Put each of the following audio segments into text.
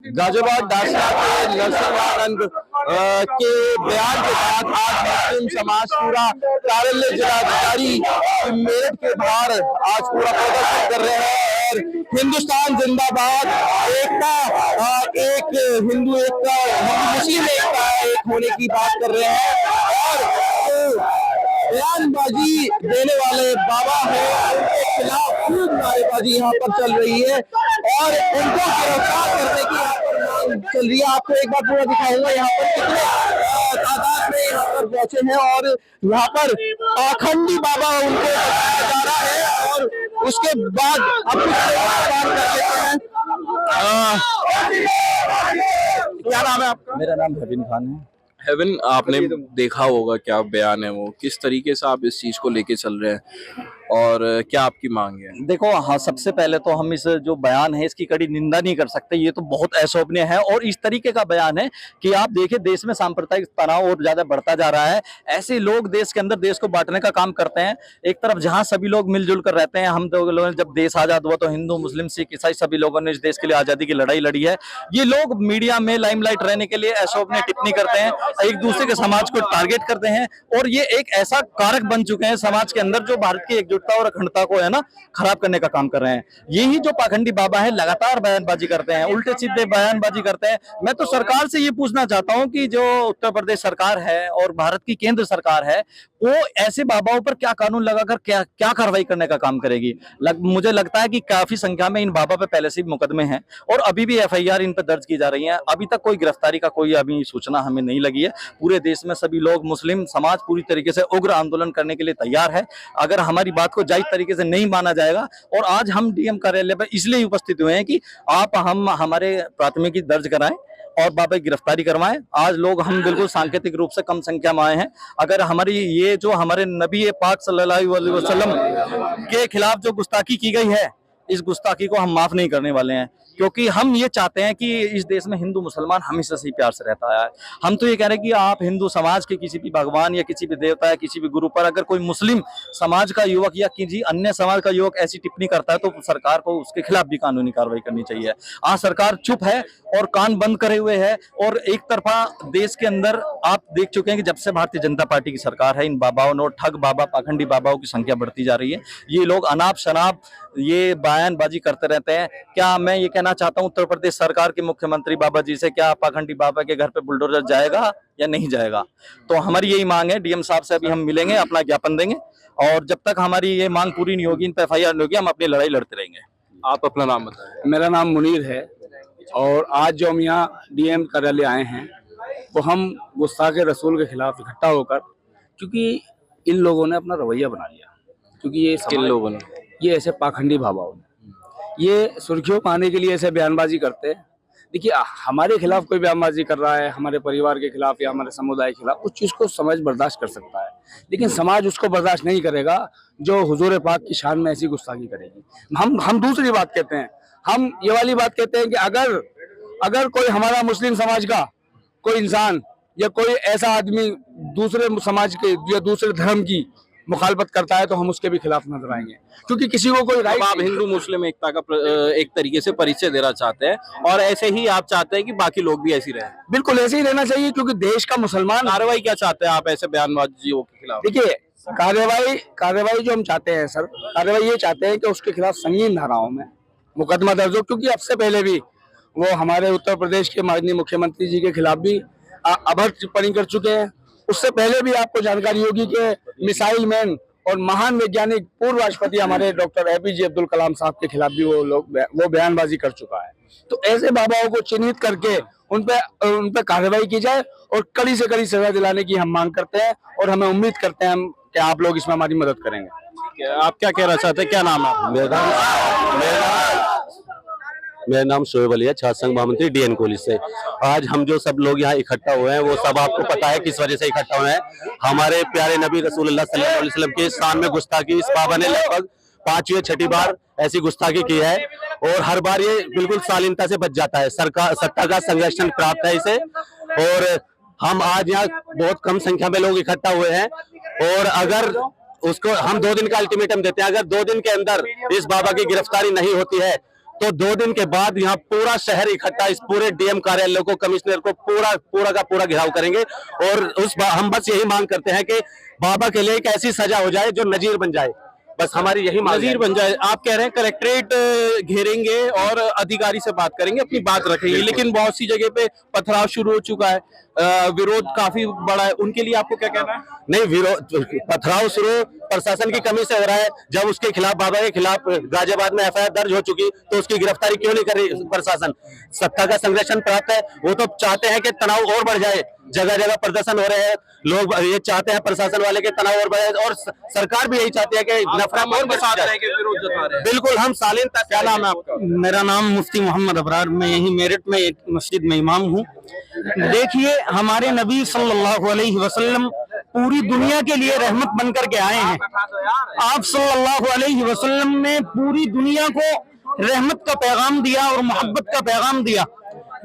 गाजियाबाद डासिया के नरसिंहानंद के बयान के बाद आज मुस्लिम समाज पूरा कार्यालय जिलाधिकारी मेरठ के बाहर आज पूरा प्रदर्शन कर रहे हैं और हिंदुस्तान जिंदाबाद, एकता, एक हिंदू एकता, हिंदू मुस्लिम एकता एक होने की बात कर रहे हैं। और बयानबाजी देने वाले बाबा है उनके खिलाफ खूब नारेबाजी यहाँ पर चल रही है और उनको गिरफ्तार करने की यहाँ पर मांग चल रही है। आपको एक बार पूरा दिखाऊंगा यहाँ पर कितने तादाद में यहाँ पर पहुंचे हैं और यहाँ पर पाखंडी बाबा उनको बताया जा रहा है और उसके बाद अब कुछ बात कर लेते हैं। क्या नाम है आपका? मेरा नाम हबीन खान है। हेवन, आपने देखा होगा क्या बयान है वो, किस तरीके से आप इस चीज को लेके चल रहे हैं और क्या आपकी मांग है? देखो, हाँ, सबसे पहले तो हम इस जो बयान है इसकी कड़ी निंदा नहीं कर सकते। ये तो बहुत अशोभनीय है और इस तरीके का बयान है कि आप देखिए देश में सांप्रदायिक तनाव और ज्यादा बढ़ता जा रहा है। ऐसे लोग देश के अंदर देश को बांटने का काम करते हैं। एक तरफ जहां सभी लोग मिलजुल कर रहते हैं, हम लोग जब देश आजाद हुआ तो हिंदू मुस्लिम सिख ईसाई सभी लोगों ने इस देश के लिए आजादी की लड़ाई लड़ी है। ये लोग मीडिया में लाइमलाइट रहने के लिए अशोभनीय टिप्पणी करते हैं, एक दूसरे के समाज को टारगेट करते हैं और ये एक ऐसा कारक बन चुके हैं समाज के अंदर जो भारत की एकजुटता और अखंडता को है ना खराब करने का काम कर रहे हैं। यही जो पाखंडी बाबा है लगातार बयानबाजी करते हैं, उल्टे सीधे बयानबाजी करते हैं। मैं तो सरकार से ये पूछना चाहता हूं कि जो उत्तर प्रदेश सरकार है और भारत की केंद्र सरकार है वो ऐसे बाबाओं पर क्या कानून लगाकर क्या कार्रवाई करने का काम करेगी। मुझे लगता है कि काफी संख्या में इन बाबा पे पहले से मुकदमे हैं और अभी भी एफआईआर इन पर दर्ज की जा रही है। अभी तक कोई गिरफ्तारी का कोई अभी सूचना हमें नहीं लगी है। पूरे देश में सभी लोग मुस्लिम समाज पूरी तरीके से उग्र आंदोलन करने के लिए तैयार है अगर हमारी बात को जायज तरीके से नहीं माना जाएगा। और आज हम डीएम कार्यालय पर इसलिए उपस्थित हुए हैं कि आप हम हमारे प्राथमिकी दर्ज कराएं और बाबा की गिरफ्तारी करवाएं। आज लोग हम बिल्कुल सांकेतिक रूप से कम संख्या में आए हैं। अगर हमारी ये जो हमारे नबी पाक सल्लल्लाहु अलैहि वसल्लम के खिलाफ जो गुस्ताखी की गई है, इस गुस्ताखी को हम माफ नहीं करने वाले हैं, क्योंकि हम ये चाहते हैं कि इस देश में हिंदू मुसलमान हमेशा से ही प्यार से रहता है। हम तो ये कह रहे हैं कि आप हिंदू समाज के किसी भी भगवान या किसी भी देवता या किसी भी गुरु पर अगर कोई मुस्लिम समाज का युवक या किसी अन्य समाज का युवक ऐसी टिप्पणी करता है तो सरकार को उसके खिलाफ भी कानूनी कार्रवाई करनी चाहिए। आज सरकार चुप है और कान बंद करे हुए है और एक तरफा देश के अंदर आप देख चुके हैं कि जब से भारतीय जनता पार्टी की सरकार है इन बाबाओं और ठग बाबा पाखंडी बाबाओं की संख्या बढ़ती जा रही है। ये लोग अनाप शनाप ये बयानबाजी करते रहते हैं। क्या मैं ये कहना चाहता हूं उत्तर प्रदेश सरकार के मुख्यमंत्री बाबा जी से, क्या पाखंडी बाबा के घर पे बुलडोजर जाएगा या नहीं जाएगा? तो हमारी यही मांग है। डीएम साहब से अभी हम मिलेंगे, अपना ज्ञापन देंगे और जब तक हमारी ये मांग पूरी नहीं होगी, इन पे एफआईआर नहीं होगी, हम अपनी लड़ाई लड़ते रहेंगे। आप अपना नाम बताएं। मेरा नाम मुनीर है और आज जो हम यहाँ डीएम कार्यालय आए हैं वो हम गुस्ताखे रसूल के खिलाफ इकट्ठा होकर, क्योंकि इन लोगों ने अपना रवैया बना लिया, क्योंकि ये किन लोगों ने? ये ऐसे पाखंडी बाबाओं ने ये सुर्खियों पाने के लिए ऐसे बयानबाजी करते हैं। देखिए, हमारे खिलाफ कोई बयानबाजी कर रहा है, हमारे परिवार के खिलाफ या हमारे समुदाय के खिलाफ, उस चीज़ को समाज बर्दाश्त कर सकता है, लेकिन समाज उसको बर्दाश्त नहीं करेगा जो हुजूर पाक की शान में ऐसी गुस्ताखी करेगी। हम दूसरी बात कहते हैं, हम ये वाली बात कहते हैं कि अगर कोई हमारा मुस्लिम समाज का कोई इंसान या कोई ऐसा आदमी दूसरे समाज के या दूसरे धर्म की मुखालफत करता है तो हम उसके भी खिलाफ नजर आएंगे, क्योंकि किसी को कोई राइट। आप हिंदू मुस्लिम एकता का एक तरीके से परिचय देना चाहते हैं और ऐसे ही आप चाहते हैं कि बाकी लोग भी ऐसे रहें। बिल्कुल ऐसे ही रहना चाहिए, क्योंकि देश का मुसलमान। कार्रवाई क्या चाहते हैं आप ऐसे बयानबाजियों के खिलाफ? देखिए, कार्रवाई जो हम चाहते हैं सर, कार्रवाई ये चाहते हैं कि उसके खिलाफ संगीन धाराओं में मुकदमा दर्ज हो, क्योंकि अब से पहले भी वो हमारे उत्तर प्रदेश के माननीय मुख्यमंत्री जी के खिलाफ भी अभद्र टिप्पणी कर चुके हैं। उससे पहले भी आपको जानकारी होगी कि मिसाइल मैन और महान वैज्ञानिक पूर्व राष्ट्रपति हमारे डॉक्टर एपीजे अब्दुल कलाम साहब के खिलाफ भी वो बयानबाजी कर चुका है। तो ऐसे बाबाओं को चिन्हित करके उन पे कार्रवाई की जाए और कड़ी से कड़ी सजा दिलाने की हम मांग करते हैं और हमें उम्मीद करते हैं कि आप लोग इसमें हमारी मदद करेंगे। ठीक है, आप क्या कहना चाहते हैं? क्या नाम है? मेरा नाम शोएब अली है, छात्र संघ महामंत्री डीएन कॉलेज से। आज हम जो सब लोग यहाँ इकट्ठा हुए हैं वो सब आपको पता है किस वजह से इकट्ठा हुए हैं। हमारे प्यारे नबी रसूलुल्लाह सल्लल्लाहु अलैहि वसल्लम के शान में गुस्ताखी इस बाबा ने लगभग 5 या 6 बार ऐसी गुस्ताखी की है और हर बार ये बिल्कुल शालीनता से बच जाता है। सरकार सत्ता का संरक्षण प्राप्त है इसे। और हम आज यहाँ बहुत कम संख्या में लोग इकट्ठा हुए हैं और अगर उसको हम 2 दिन का अल्टीमेटम देते हैं, अगर 2 दिन के अंदर इस बाबा की गिरफ्तारी नहीं होती है तो 2 दिन के बाद यहाँ पूरा शहर इकट्ठा इस पूरे डीएम कार्यालय को, कमिश्नर को पूरा का पूरा घेराव करेंगे। और हम बस यही मांग करते हैं कि बाबा के लिए एक ऐसी सजा हो जाए जो नजीर बन जाए, बस हमारी यही मांग नजीर बन जाए। आप कह रहे हैं कलेक्ट्रेट घेरेंगे और अधिकारी से बात करेंगे, अपनी बात रखेंगे, लेकिन बहुत सी जगह पे पथराव शुरू हो चुका है, विरोध काफी बड़ा है, उनके लिए आपको क्या कहना है? नहीं, विरोध पथराव शुरू प्रशासन की कमी से हो रहा है। जब उसके खिलाफ, बाबा के खिलाफ गाजियाबाद में एफआईआर दर्ज हो चुकी, तो उसकी गिरफ्तारी क्यों नहीं कर रही प्रशासन? सत्ता का संरक्षण प्राप्त है, वो तो चाहते हैं कि तनाव और बढ़ जाए। जगह जगह प्रदर्शन हो रहे हैं, लोग ये चाहते हैं प्रशासन वाले के तनाव और बढ़े, और सरकार भी यही चाहती है कि नफरत और बढ़ जाए। बिल्कुल, हम सालिन तक। क्या नाम है आपका? मेरा नाम मुफ्ती मोहम्मद अबरार, मैं यही मेरठ में एक मस्जिद में इमाम हूँ। देखिए, हमारे नबी सल्लल्लाहु अलैहि वसल्लम पूरी दुनिया के लिए रहमत बनकर के आए हैं। आप सल्लल्लाहु अलैहि वसल्लम ने पूरी दुनिया को रहमत का पैगाम दिया और मोहब्बत का पैगाम दिया।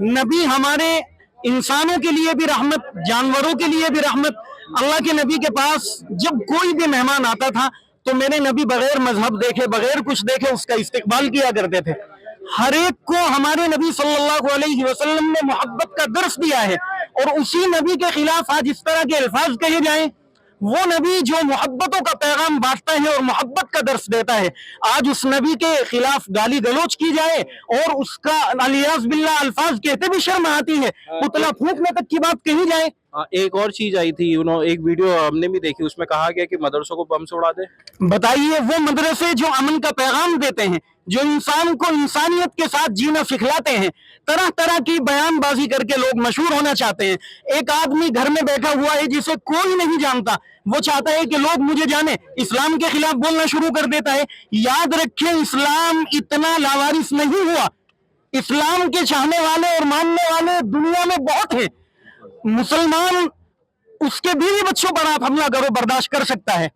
नबी हमारे इंसानों के लिए भी रहमत, जानवरों के लिए भी रहमत। अल्लाह के नबी के पास जब कोई भी मेहमान आता था तो मेरे नबी बगैर मजहब देखे, बगैर कुछ देखे उसका इस्तकबाल किया करते थे। हर एक को हमारे नबी सल्लल्लाहु अलैहि वसल्लम ने मोहब्बत का दर्स दिया है, और उसी नबी के खिलाफ आज इस तरह के अल्फाज कहे जाएं। वो नबी जो मोहब्बतों का पैगाम बांटता है और मोहब्बत का दर्स देता है, आज उस नबी के खिलाफ गाली गलौज की जाए और उसका अलियाज बिल्ला अल्फाज कहते भी शर्म आती है, पुतला फूंकने तक की बात कही जाए। एक और चीज आई थी, एक वीडियो हमने भी देखी, उसमें कहा गया कि मदरसों को बम से उड़ा दे। बताइए, वो मदरसे जो अमन का पैगाम देते हैं, जो इंसान को इंसानियत के साथ जीना सिखलाते हैं, तरह तरह की बयानबाजी करके लोग मशहूर होना चाहते हैं। एक आदमी घर में बैठा हुआ है जिसे कोई नहीं जानता, वो चाहता है कि लोग मुझे जाने, इस्लाम के खिलाफ बोलना शुरू कर देता है। याद रखें, इस्लाम इतना लावारिस नहीं हुआ। इस्लाम के चाहने वाले और मानने वाले दुनिया में बहुत हैं। मुसलमान उसके बीवी बच्चों पर आप हमला करो, बर्दाश्त कर सकता है।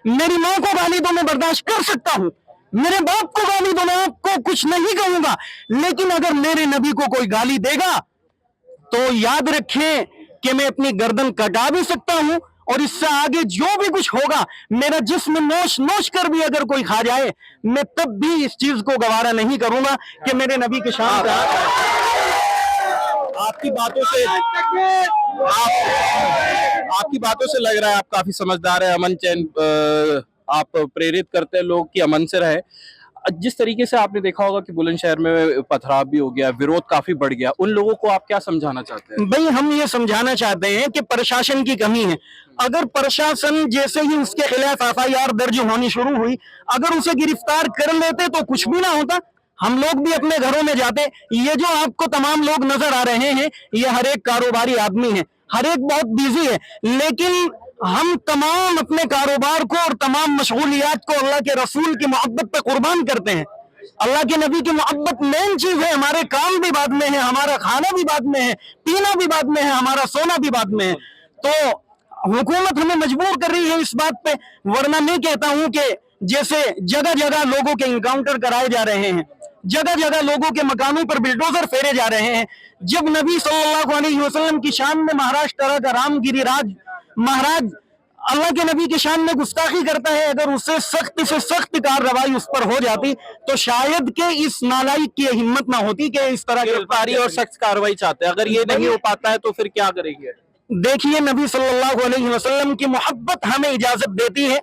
मेरी माँ को गाली दो, मैं बर्दाश्त कर सकता हूँ। मेरे बाप को गाली दो, मैं आपको कुछ नहीं कहूंगा। लेकिन अगर मेरे नबी को कोई गाली देगा तो याद रखें कि मैं अपनी गर्दन कटा भी सकता हूं, और इससे आगे जो भी कुछ होगा, मेरा जिस्म नोच नोच कर भी अगर कोई खा जाए, मैं तब भी इस चीज को गवारा नहीं करूंगा कि मेरे नबी की शान का। आपकी बातों से आपकी बातों से लग रहा है आप काफी समझदार है, अमन चैन आप प्रेरित करते हैं लोग कि अमन से रहे। जिस तरीके से आपने देखा होगा कि बुलंदशहर में पथराव भी हो गया, विरोध काफी बढ़ गया, उन लोगों को आप क्या समझाना चाहते हैं? भाई, हम ये समझाना चाहते हैं कि प्रशासन की कमी है। अगर प्रशासन जैसे ही उसके खिलाफ एफआईआर दर्ज होनी शुरू हुई, अगर उसे गिरफ्तार कर लेते तो कुछ भी ना होता, हम लोग भी अपने घरों में जाते। ये जो आपको तमाम लोग नजर आ रहे हैं, ये हर एक कारोबारी आदमी है, हर एक बहुत बिजी है, लेकिन हम तमाम अपने कारोबार को और तमाम मशगूलियात को अल्लाह के रसूल की मोहब्बत पे कुर्बान करते हैं। अल्लाह के नबी की मोहब्बत मेन चीज है। हमारे काम भी बाद में है, हमारा खाना भी बाद में है, पीना भी बाद में है, हमारा सोना भी बाद में है। तो हुकूमत हमें मजबूर कर रही है इस बात पे, वरना मैं कहता हूं कि जैसे जगह जगह लोगों के इनकाउंटर कराए जा रहे हैं, जगह जगह लोगों के मकानों पर बिल्डोजर फेरे जा रहे हैं। जब नबी सल्लल्लाहु अलैहि वसल्लम की शान में महाराष्ट्र का रामगिरिराज महाराज अल्लाह के नबी की शान में गुस्ताखी करता है, अगर उससे सख्त से सख्त कार्रवाई उस पर हो जाती तो शायद के इस नालायक की हिम्मत ना होती कि इस तरह की गिरफ्तारी और सख्त कार्रवाई चाहते हैं। अगर ये नहीं हो पाता है तो फिर क्या करेंगे? देखिए, नबी सल्लल्लाहु अलैहि वसल्लम की मोहब्बत हमें इजाजत देती है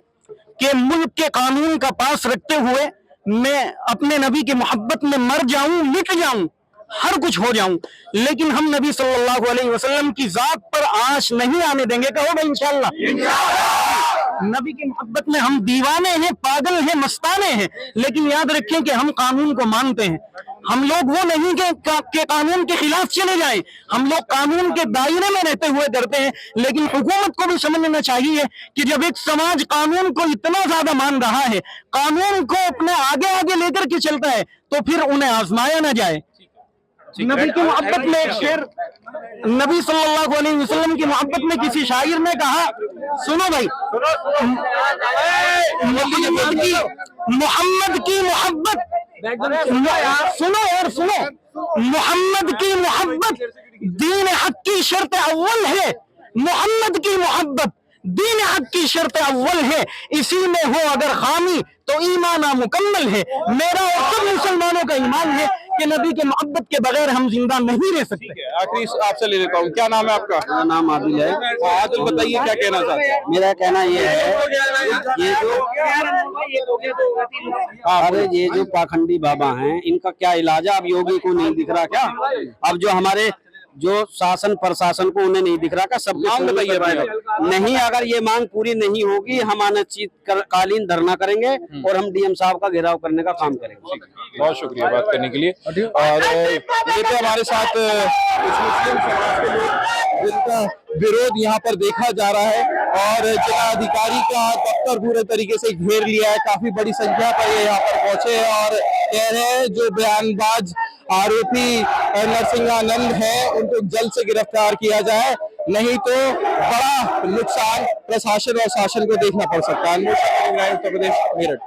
कि मुल्क के कानून का पास रखते हुए मैं अपने नबी की मोहब्बत में मर जाऊं, मिट जाऊं, हर कुछ हो जाऊं, लेकिन हम नबी सल्लल्लाहु अलैहि वसल्लम की जात पर आंच नहीं आने देंगे। कहो भाई इंशाअल्लाह। नबी की मोहब्बत में हम दीवाने हैं, पागल हैं, मस्ताने हैं, लेकिन याद रखें कि हम कानून को मानते हैं। हम लोग वो नहीं कि कानून के खिलाफ चले जाएं, हम लोग कानून के दायरे में रहते हुए करते हैं। लेकिन हुकूमत को भी समझना चाहिए कि जब एक समाज कानून को इतना ज्यादा मान रहा है, कानून को अपने आगे आगे लेकर के चलता है, तो फिर उन्हें आजमाया ना जाए। नबी की मोहब्बत में एक शेर, नबी सल्लल्लाहु अलैहि वसल्लम की मोहब्बत में किसी शायर ने कहा, सुनो भाई, मोहम्मद की मोहब्बत, सुनो और सुनो, मोहम्मद की मोहब्बत दीन हक की शर्त अव्वल है। मोहम्मद की मोहब्बत दीन हक की शर्त अव्वल है। इसी में हो अगर खामी तो ईमान मुकम्मल है। मेरा और सब मुसलमानों का ईमान है कि नबी के मोहब्बत के बगैर हम जिंदा नहीं रह सकते। आखिरी आपसे ले लेता हूँ, क्या नाम है आपका? मेरा नाम आदिल है। आदिल, बताइए क्या कहना चाहते हैं? मेरा कहना ये है, ये जो पाखंडी बाबा हैं, इनका क्या इलाज है? अब योगी को नहीं दिख रहा क्या? अब जो हमारे जो शासन प्रशासन को उन्हें नहीं दिख रहा क्या? सब मांग बताइए भाई। नहीं, अगर ये मांग पूरी नहीं होगी हम अनिश्चितकालीन धरना करेंगे और हम डीएम साहब का घेराव करने का काम करेंगे। बहुत शुक्रिया बात करने के लिए। और ये तो हमारे साथ कुछ मुस्लिम समाज के लोग जिनका विरोध यहाँ पर देखा जा रहा है और जिलाधिकारी का दफ्तर पूरे तरीके से घेर लिया है। काफी बड़ी संख्या पर ये यहाँ पर पहुंचे हैं और कह रहे हैं जो बयानबाज आरोपी नरसिंहानंद है उनको जल्द से गिरफ्तार किया जाए, नहीं तो बड़ा नुकसान प्रशासन और शासन को देखना पड़ सकता है। उत्तर प्रदेश, मेरठ।